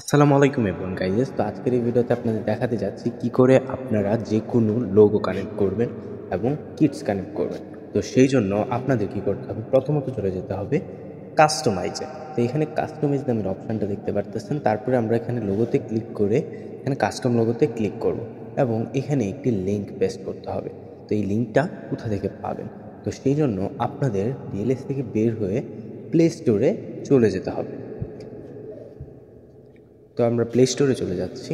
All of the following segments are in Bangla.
আসসালামু আলাইকুম এভরিওয়ান গাইস। তো আজকের এই ভিডিওতে আপনাদের দেখাতে যাচ্ছি কি করে আপনারা যে কোনো লোগো কানেক্ট করবেন এবং কিটস কানেক্ট করবেন। তো সেই জন্য আপনাদের কি করতে হবে, প্রথমত চলে যেতে হবে কাস্টমাইজে। তো এখানে কাস্টমাইজ নামের অপশানটা দেখতে পারতেছেন। তারপরে আমরা এখানে লোগোতে ক্লিক করে এখানে কাস্টম লোগোতে ক্লিক করব এবং এখানে একটি লিঙ্ক পেস্ট করতে হবে। তো এই লিঙ্কটা কোথা থেকে পাবেন? তো সেই জন্য আপনাদের ডিএলএস থেকে বের হয়ে প্লে স্টোরে চলে যেতে হবে। তো আমরা প্লে স্টোরে চলে যাচ্ছি।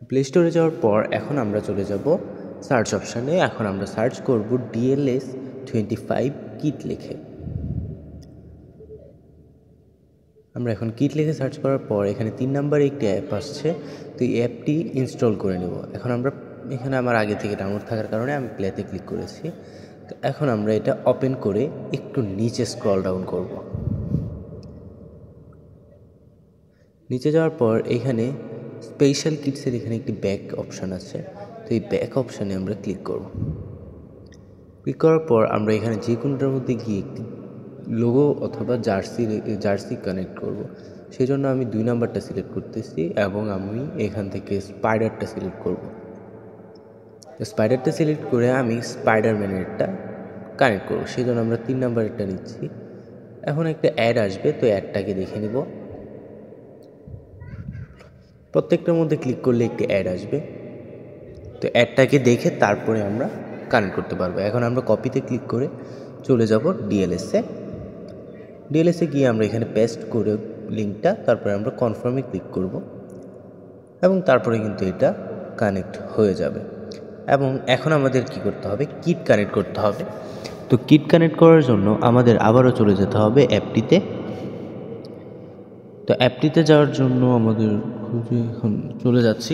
প্লে স্টোরে যাওয়ার পর এখন আমরা চলে যাব সার্চ অপশানে। এখন আমরা সার্চ করব DLS25 কিট লিখে। আমরা এখন কিট লিখে সার্চ করার পর এখানে 3 নম্বরে একটি অ্যাপ আসছে। তো এই অ্যাপটি ইনস্টল করে নেব। এখন আমরা এখানে আমার আগে থেকে ডাউনলোড থাকার কারণে আমি প্লেতে ক্লিক করেছি। তো এখন আমরা এটা ওপেন করে একটু নিচে স্ক্রল ডাউন করব। নিচে যাওয়ার পর এখানে স্পেশাল কিটসের এখানে একটি ব্যাক অপশান আছে। তো এই ব্যাক অপশানে আমরা ক্লিক করব। ক্লিক করার পর আমরা এখানে যে কোনোটার মধ্যে গিয়ে একটি লোগো অথবা জার্সি কানেক্ট করব। সেই জন্য আমি 2 নাম্বারটা সিলেক্ট করতেছি এবং আমি এখান থেকে স্পাইডারটা সিলেক্ট করব। স্পাইডারটা সিলেক্ট করে আমি স্পাইডারম্যানেরটা কানেক্ট করব। সেই জন্য আমরা 3 নাম্বারেরটা নিচ্ছি। এখন একটা অ্যাড আসবে, তো অ্যাডটাকে দেখে নিব। প্রত্যেকটার মধ্যে ক্লিক করলে একটি অ্যাড আসবে। তো অ্যাডটাকে দেখে তারপরে আমরা কানেক্ট করতে পারবো। এখন আমরা কপিতে ক্লিক করে চলে যাব ডিএলএসে গিয়ে আমরা এখানে পেস্ট করে লিঙ্কটা, তারপরে আমরা কনফার্মে ক্লিক করব এবং তারপরে কিন্তু এটা কানেক্ট হয়ে যাবে। এবং এখন আমাদের কি করতে হবে, কিট কানেক্ট করতে হবে। তো কিট কানেক্ট করার জন্য আমাদের আবারও চলে যেতে হবে অ্যাপটিতে। তো অ্যাপটিতে যাওয়ার জন্য আমাদের এখন চলে যাচ্ছি।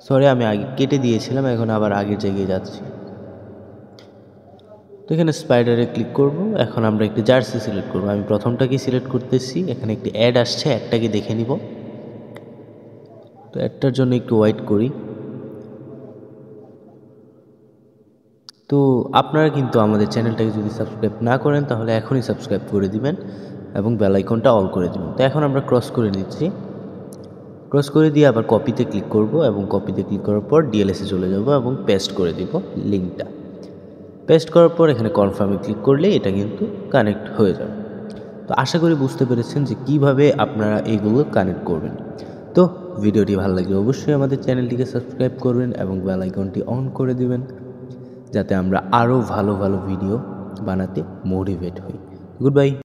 সরি, আমি আগে কেটে দিয়েছিলাম, এখন আবার আগের জায়গায় যাচ্ছি। তো এখানে স্পাইডারে ক্লিক করব। এখন আমরা একটি জার্সি সিলেক্ট করব। আমি প্রথমটাকে সিলেক্ট করতেছি। এখানে একটি অ্যাড আসছে, অ্যাডটাকে দেখে নিব। তো অ্যাডটার জন্য একটু ওয়েট করি। তো আপনারা কিন্তু আমাদের চ্যানেলটাকে যদি সাবস্ক্রাইব না করেন তাহলে এখনই সাবস্ক্রাইব করে দিবেন এবং বেল আইকনটা অল করে দিবেন। তো এখন আমরা ক্রস করে নিচ্ছি। ক্রস করে দিয়ে আবার কপিতে ক্লিক করব এবং কপিতে ক্লিক করার পর ডিএলএসে চলে যাব এবং পেস্ট করে দিব লিঙ্কটা। পেস্ট করার পর এখানে কনফার্মে ক্লিক করলে এটা কিন্তু কানেক্ট হয়ে যাবে। তো আশা করি বুঝতে পেরেছেন যে কিভাবে আপনারা এগুলো কানেক্ট করবেন। তো ভিডিওটি ভালো লাগলে অবশ্যই আমাদের চ্যানেলটিকে সাবস্ক্রাইব করবেন এবং বেল আইকনটি অন করে দিবেন, যাতে আমরা আরও ভালো ভালো ভিডিও বানাতে মোটিভেট হই। Good bye.